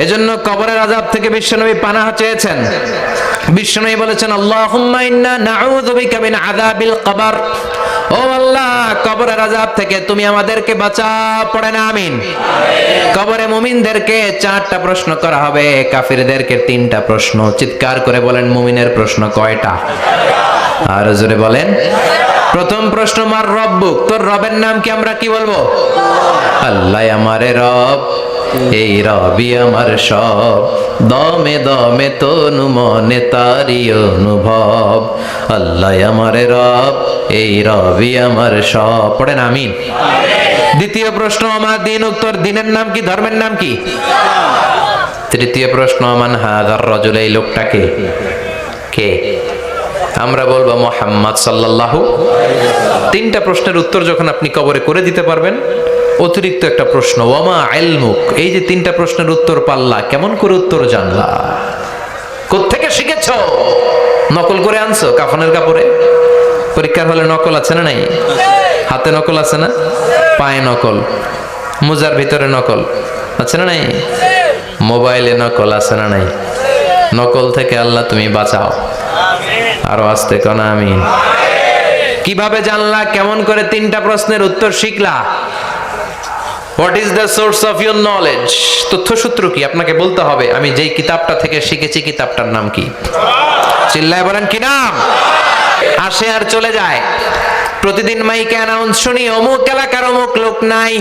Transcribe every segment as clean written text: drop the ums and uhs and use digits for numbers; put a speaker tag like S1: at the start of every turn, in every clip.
S1: এজন্য কবরের আযাব থেকে বিশ্বনবী পানাহ চেয়েছেন। বিশ্বনবী বলেছেন, আল্লাহুম্মা ইন্না নাউযু বিকা মিন আযাবিল কবর। ও আল্লাহ, কবরের আযাব থেকে তুমি আমাদেরকে বাঁচাও। পড়েন আমিন। কবরে মুমিনদেরকে 4টা প্রশ্ন করা হবে, কাফিরদেরকে 3টা প্রশ্ন। চিৎকার করে বলেন, মুমিনের প্রশ্ন কয়টা? আর জোরে বলেন। প্রথম প্রশ্ন, মার রব্বুক, তোর রবের নাম কি? আমরা কি বলবো? আল্লাহ আমারে রব, এই রবি আমার সব, দমে দমে তনু মনে তারি অনুভব। আল্লাহ আমারে রব, এই রবি আমার সব। পড়েন আমিন। দ্বিতীয় প্রশ্ন, আমার দিন, তোর দিনের নাম কি? ধর্মের নাম কি? তৃতীয় প্রশ্ন, মান হাযার রাজুল, এই লোকটাকে কে? আমরা বলবো মুহাম্মদ সাল্লাল্লাহু। 3টা প্রশ্নের উত্তর যখন আপনি কবরে করে দিতে পারবেন, অতিরিক্ত একটা প্রশ্ন, ওয়ামা ইলমুক, এই যে 3টা প্রশ্নের উত্তর পাল্লা, কেমন করে উত্তর জানলা? কোত্থেকে শিখেছো? নকল করে আনছো কাফনের কাপড়ে? পরীক্ষার হলে নকল আছে না নাই? হাতে নকল আছে না? পায়ে নকল, মোজার ভিতরে নকল আছে না নাই? মোবাইলে নকল আছে না নাই? নকল থেকে আল্লাহ তুমি বাঁচাও। আরো আস্তে কোন আমিন। কিভাবে জানলা? কেমন করে 3টা প্রশ্নের উত্তর শিখলা? What is the source of your knowledge? তথ্যসূত্র কি? আপনাকে বলতে হবে, আমি যেই কিতাবটা থেকে শিখেছি কিতাবটার নাম কি? চিল্লায় বলেন, কি নাম? আসে আর চলে যায়। প্রতিদিন মাইকে অ্যানাউন্স শুনি, অমুক এলাকার অমুক লোক নাই,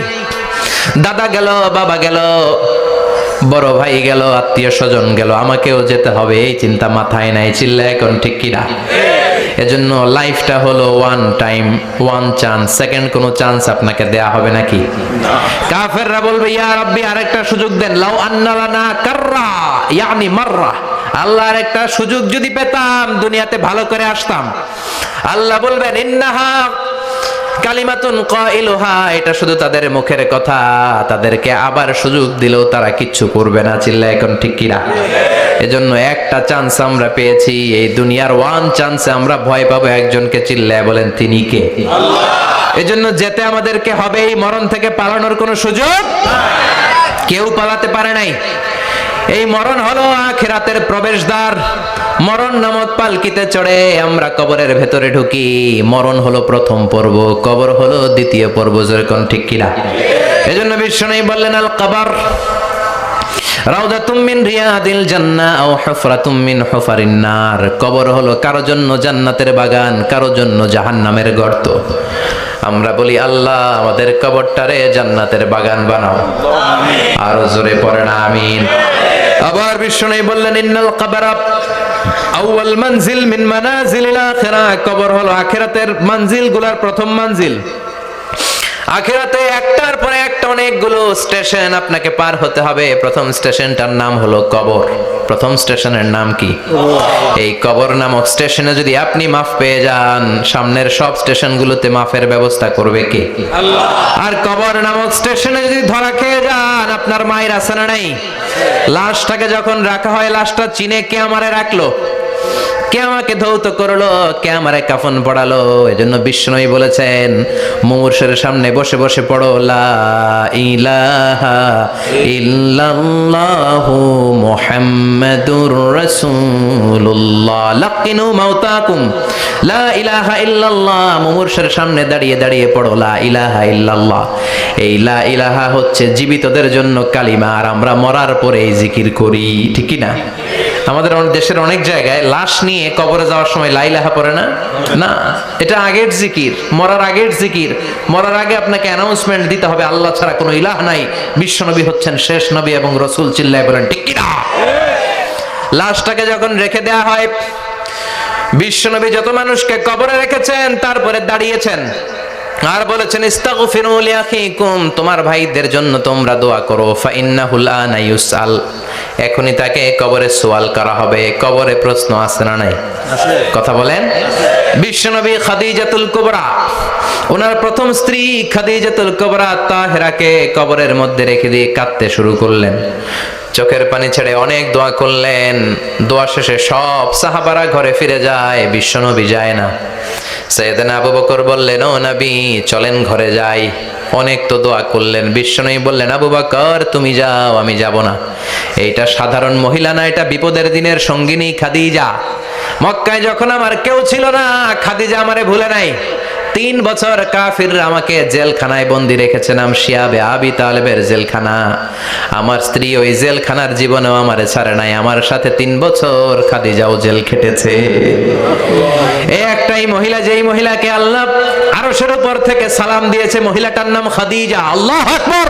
S1: দাদা গেল, বাবা গেল, বড় ভাই গেল, আত্মীয় স্বজন গেল, আমাকেও যেতে হবে, এই চিন্তা মাথায় নাই। চিল্লায় এখন ঠিক কিনা? এজন্য লাইফটা হলো one time, one chance, second কোনো চান্স আপনাকে দেয়া হবে নাকি? কাফেররা বলবে, ইয়া রাব্বি, আরেকটা সুযোগ দেন। লাউ আন্না লানা কাররা, ইয়ানি মাররা, আল্লাহ আরেকটা সুযোগ যদি পেতাম, দুনিয়াতে ভালো করে আসতাম। আল্লাহ বলবেন, ইন্নাহা কালিমাতুন কাইলুহা, এটা শুধু তাদের মুখের কথা, তাদেরকে আবার সুযোগ দিলেও তারা কিচ্ছু করবে না। চিল্লা এখন ঠিক কিনা? এজন্য একটা চান্স আমরা পেয়েছি, এই দুনিয়ার ওয়ান চান্সে আমরা ভয় পাবো একজনকে। চিল্লায় বলেন, তিনি কে? আল্লাহ। এজন্য যেতে আমাদেরকে হবে, এই মরণ থেকে পালানোর কোনো সুযোগ কেউ পালাতে পারে নাই। এই মরণ হলো আখিরাতের প্রবেশদ্বার। মরণ নামক পালকিতে চড়ে আমরা কবরের ভেতরে ঢুকি। মরণ হলো প্রথম পর্ব, কবর হলো দ্বিতীয় পর্ব। যেরকম ঠিক কিনা? এজন্য বিশ্বনবী বললেন, আল কবর রাউদাতুম মিন রিয়াদিল জান্নাহ আও হুফরাতুম মিন হুফারিন নার। কবর হলো কারো জন্য জান্নাতের বাগান, কারো জন্য জাহান্নামের গর্ত। আমরা বলি, আল্লাহ আমাদের কবরটারে জান্নাতের বাগান বানাও। আমিন। আর জোরে পড়েন আমিন। আবার বিশ্বনবী বললেন, ইন্নাল কবরা আউয়াল মানজিল মিন মানাজিলিল আখিরাহ। কবর হলো আখিরাতের মঞ্জিলগুলোর প্রথম মঞ্জিল। আখিরাতে একটার পরে একটা অনেকগুলো স্টেশন আপনাকে পার হতে হবে। প্রথম স্টেশনটার নাম হলো কবর। প্রথম স্টেশনের নাম কি? এই কবর নামক স্টেশনে যদি আপনি মাফ পেয়ে যান, সামনের সব স্টেশনগুলোতে মাফের ব্যবস্থা করবে কে? আল্লাহ। আর কবর নামক স্টেশনে যদি ধরা খেয়ে যান, আপনার মায়ের আছে না নাই? লাশটাকে যখন রাখা হয়, লাশটা চিনে কে আমারে রাখলো, কে আমাকে ধৌত করলো, কে আমারে কাফন পড়ালো। এজন্য বিশ্বনবী বলেছেন, মুমূর্ষের সামনে বসে বসে পড়ো, লা ইলাহা ইল্লাল্লাহু মুহাম্মাদুর রাসূলুল্লাহ। লাকিনু মাউতাকুম লা ইলাহা ইল্লাল্লাহ। মুমূর্ষের সামনে দাঁড়িয়ে দাঁড়িয়ে পড়ো, লা ইলাহা ইল্লাল্লাহ। এই লা ইলাহা হচ্ছে জীবিতদের জন্য কালিমা, আর আমরা মরার পরে এই জিকির করি। ঠিক কি না? আমাদের দেশের অনেক জায়গায় লাশ নিয়ে কবরে যাওয়ার সময় লা ইলাহা পড়ে না। না, এটা আগের জিকির, মরার আগের জিকির। মরার আগে আপনাকে অ্যানাউন্সমেন্ট দিতে হবে, আল্লাহ ছাড়া কোনো ইলাহ নাই, বিশ্বনবী হচ্ছেন শেষ নবী এবং রাসূল। চিল্লায় বলেন ঠিক কি না? লাশটাকে যখন রেখে দেয়া হয়, বিশ্বনবী যত মানুষকে কবরে রেখেছেন, তারপরে দাঁড়িয়েছেন আর বলেছেন, ইস্তাগফিরু লিআখিকুম, তোমার ভাইদের জন্য তোমরা দোয়া করো। ফাইন্নাহু আনা ইউসআল, এখনই তাকে কবরে সওয়াল করা হবে। কবরে প্রশ্ন আছে না নাই? আছে। কথা বলেন। বিশ্বনবী খাদিজাতুল কুবরা, ওনার প্রথম স্ত্রী খাদিজাতুল কুবরা তাহেরাকে কবরের মধ্যে রেখে দিয়ে কাঁদতে শুরু করলেন। চোখের পানি ছেড়ে অনেক দোয়া করলেন। দোয়া শেষে সব সাহাবারা ঘরে ফিরে যায়, বিশ্বনবী যায় না। সাইয়েদনা আবু বকর বললেন, ও নবী চলেন ঘরে যাই। অনেক তো দোয়া করলেন, বিশ্বনবী বললেন আবু বকর তুমি যাও, আমি যাব না। এইটা সাধারণ মহিলা না, এটা বিপদের দিনের সঙ্গিনী খাদিজা। মক্কায় যখন আমার কেউ ছিল না, খাদিজা আমারে ভুলে নাই। 3 বছর কাফিররা আমাকে জেলখানায় বন্দি রেখেছে, নাম শিয়াবে আবি তালেবের জেলখানা। আমার স্ত্রী ওই জেলখানার জীবনেও আমারে ছাড়ে নাই, আমার সাথে 3 বছর খাদিজাও জেল খেটেছে। এই একটাই মহিলা, যেই মহিলাকে আল্লাহ আরশের উপর থেকে সালাম দিয়েছে, মহিলাটার নাম খাদিজা। আল্লাহু আকবার।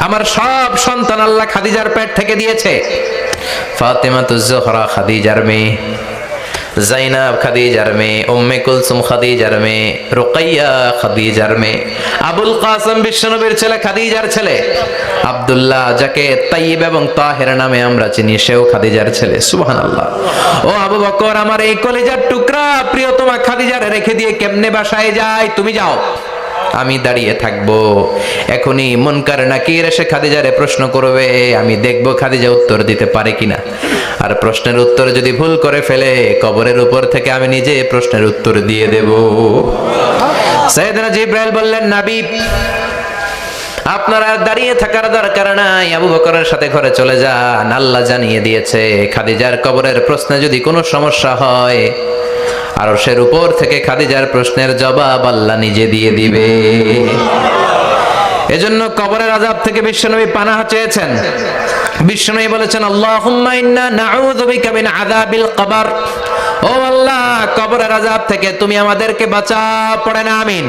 S1: আমার সব সন্তান আল্লাহ খাদিজার পেট থেকে দিয়েছে। ফাতেমাতুজ জোহরা খাদিজার মেয়ে, জাইনাব খাদিজার মেয়ে, উম্মে কুলসুম খাদিজার মেয়ে, রুকাইয়া খাদিজার মেয়ে, আবুল কাসেম বিশ্বনবীর ছেলে খাদিজার ছেলে, আব্দুল্লাহ যাকে তাইয়্যিব এবং তাহের নামে আমরা চিনি, সেও খাদিজার ছেলে। সুবহানাল্লাহ। ও আবু বকর, আমার এই কলিজার টুকরা প্রিয়তমা খাদিজারে রেখে দিয়ে কেমনে বাসায় যায়? তুমি যাও, আমি দাঁড়িয়ে থাকবো। এখনই মুনকার নাকির এসে খাদিজারে প্রশ্ন করবে, আমি দেখবো খাদিজা উত্তর দিতে পারে কিনা। আর প্রশ্নের উত্তর যদি ভুল করে ফেলে, কবরের উপর থেকে আমি নিজে প্রশ্নের উত্তর দিয়ে দেব। সাইয়েদনা জিবরাইল বললেন, নবী আপনারা দাঁড়িয়ে থাকার দরকার নাই, আবু বকরের সাথে ঘরে চলে যান। আল্লাহ জানিয়ে দিয়েছে, খাদিজার কবরের প্রশ্নে যদি কোনো সমস্যা হয়, আরশের উপর থেকে খাদিজার প্রশ্নের জবাব আল্লাহ নিজে দিয়ে দিবে। এজন্য কবরের আযাব থেকে বিশ্বনবী পানাহ চেয়েছেন। বিশ্বনবী বলেছেন, আল্লাহুম্মা ইন্না নাউযু বিকা মিন আযাবিল কবর। ও আল্লাহ, কবরের আযাব থেকে তুমি আমাদেরকে বাঁচাও। পড়েন আমিন।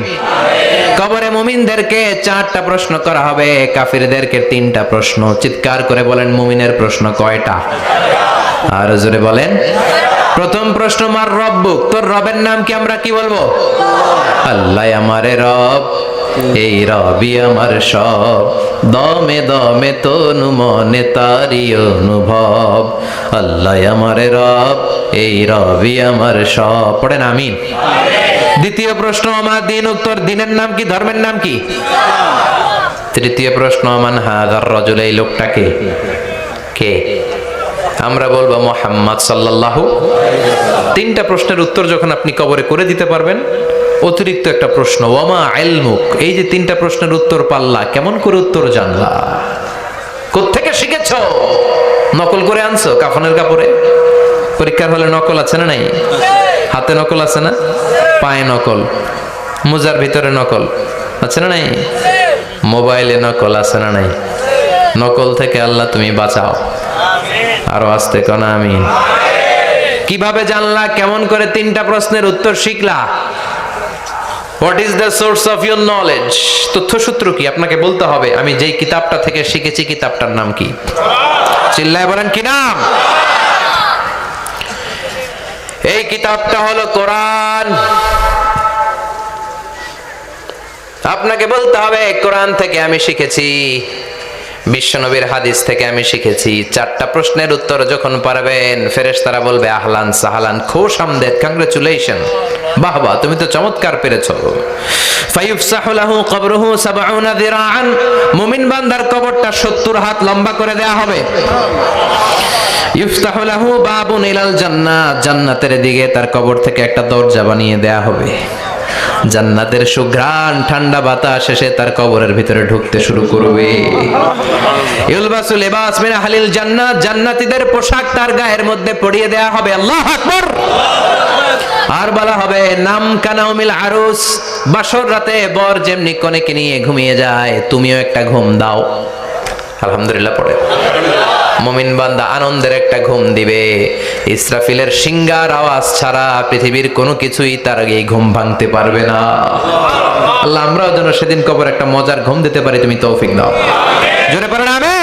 S1: কবরে মুমিনদেরকে 4টা প্রশ্ন করা হবে, কাফিরদেরকে 3টা প্রশ্ন। চিৎকার করে বলেন, মুমিনের প্রশ্ন কয়টা? আর জোরে বলেন। প্রথম প্রশ্ন, মার রব্বুক, তোর রবের নাম কি? আমরা কি বলবো? আল্লাহ আমারে রব, এই রবি আমার সব, দমে দমে তনু মনে তারি অনুভব। আল্লাহ আমারে রব, এই রবি আমার সব। পড়েন আমিন। দ্বিতীয় প্রশ্ন, আমার দিন, উত্তর দিনের নাম কি? ধর্মের নাম কি? তৃতীয় প্রশ্ন, আমান হাযার রাজুল, এই লোকটাকে কে? আমরা বলবো মুহাম্মদ সাল্লাল্লাহু। 3টা প্রশ্নের উত্তর যখন আপনি কবরে করে দিতে পারবেন, অতিরিক্ত একটা প্রশ্ন, ওয়ামা ইলমুক, এই যে 3টা প্রশ্নের উত্তর পাল্লা, কেমন করে উত্তর জানলা? কোত্থেকে শিখেছো? নকল করে আনছো কাফনের কাপড়ে? পরীক্ষার হলে নকল আছে না নাই? হাতে নকল আছে না? পায়ে নকল, মোজার ভিতরে নকল আছে না নাই? মোবাইলে নকল আছে না নাই? নকল থেকে আল্লাহ তুমি বাঁচাও। আরো আসতে কোন আমিন। কিভাবে জানলা? কেমন করে 3টা প্রশ্নের উত্তর শিখলা? What is the source of your knowledge? তথ্যসূত্র কি? আপনাকে বলতে হবে, আমি যেই কিতাবটা থেকে শিখেছি, কিতাবটার নাম কি? চিল্লায় বলেন, কি নাম? এই কিতাবটা হলো কোরআন। আপনাকে বলতে হবে, কোরআন থেকে আমি শিখেছি, বিশ্বনবীর হাদিস থেকে আমি শিখেছি। 4টা প্রশ্নের উত্তর যখন পারবেন, ফেরেশতারা বলবে আহলান সাহালান, খুশ আমদেদ, কংগ্রাচুলেশন, বাহ বাহ, তুমি তো চমৎকার পেরেছো। ফায়ুফসাহু লাহু কবরুহু 70 যিরাআন, মুমিন বান্দার কবরটা 70 হাত লম্বা করে দেয়া হবে। ইফতাহু লাহু বাবুন ইলাল জান্নাহ, জান্নাতের দিকে তার কবর থেকে একটা দরজা বানিয়ে দেয়া হবে। জান্নাতের সুঘ্রাণ, ঠান্ডা বাতাস এসে তার কবরের ভিতরে ঢুকতে শুরু করবে। ইউলবাসু লিবাস মিন আহলিল জান্নাহ, জান্নাতীদের পোশাক তার গায়ের মধ্যে পরিয়ে দেয়া হবে। আল্লাহু আকবার। আর বলা হবে, নাম কানাউমিল আরুস, বাসর রাতে বর যেমনি কনেকে নিয়ে ঘুমিয়ে যায়, তুমিও একটা ঘুম দাও। আলহামদুলিল্লাহ পড়ে। মুমিন বান্দা আনন্দের একটা ঘুম দিবে। ইসরাফিলের সিংগার আওয়াজ ছাড়া পৃথিবীর কোনো কিছুই তার এই ঘুম ভাঙতে পারবে না। আল্লাহ আমরাও যেন সেদিন কবর একটা মজার ঘুম দিতে পারি, তুমি তৌফিক দাও। জোরে পড়েন আমিন।